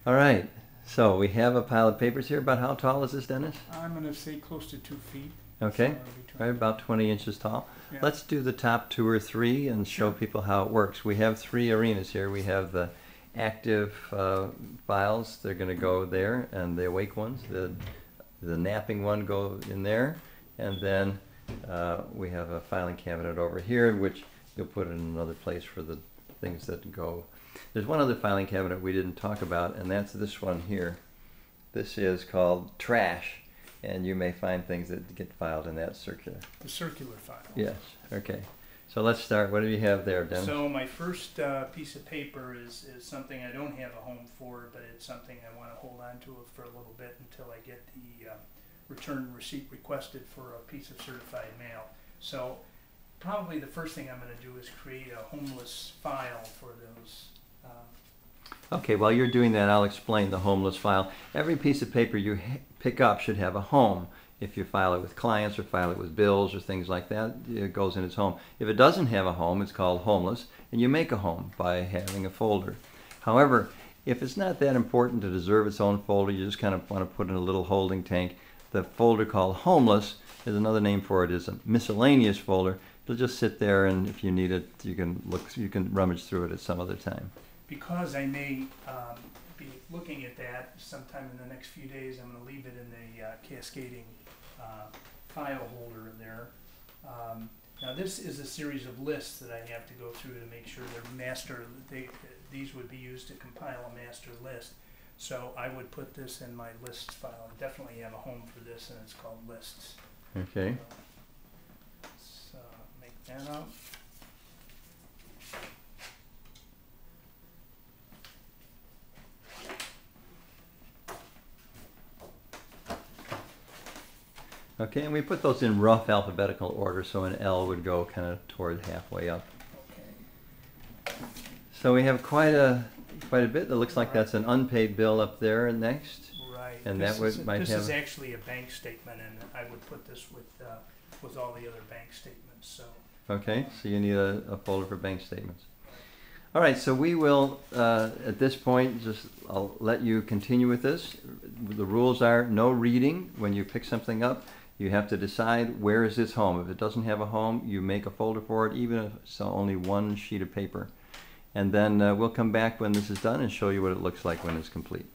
All right, so we have a pile of papers here. About how tall is this, Dennis? I'm going to say close to 2 feet. Okay, right about 20 inches tall. Yeah. Let's do the top 2 or 3 and show people how it works. We have 3 arenas here. We have the active files. They're going to go there, and the awake ones. The napping one go in there, and then we have a filing cabinet over here, which you'll put in another place for the things that go. There's one other filing cabinet we didn't talk about, and that's this one here. This is called trash, and you may find things that get filed in that circular. The circular file. Yes, okay. So let's start. What do you have there, Dennis? So my first piece of paper is something I don't have a home for, but it's something I want to hold on to for a little bit until I get the return receipt requested for a piece of certified mail. So probably the first thing I'm going to do is create a homeless file for those. Okay, while you're doing that, I'll explain the homeless file. Every piece of paper you pick up should have a home. If you file it with clients or file it with bills or things like that, it goes in its home. If it doesn't have a home, it's called homeless, and you make a home by having a folder. However, if it's not that important to deserve its own folder, you just kind of want to put in a little holding tank. The folder called homeless is another name for it, is a miscellaneous folder. It'll just sit there, and if you need it, you can rummage through it at some other time. Because I may be looking at that sometime in the next few days, I'm going to leave it in the cascading file holder there. Now this is a series of lists that I have to go through to make sure they're master. These would be used to compile a master list. So I would put this in my lists file. I definitely have a home for this, and it's called lists. Okay. Let's make that up. Okay, and we put those in rough alphabetical order, so an L would go kind of toward halfway up. Okay. So we have quite a bit. It looks like that's an unpaid bill up there next. Right. And this that might this have. is actually a bank statement, and I would put this with all the other bank statements. So. Okay, so you need a folder for bank statements. All right, so we will, at this point, I'll let you continue with this. The rules are no reading when you pick something up. You have to decide where is its home. If it doesn't have a home, you make a folder for it, even if it's only one sheet of paper. And then we'll come back when this is done and show you what it looks like when it's complete.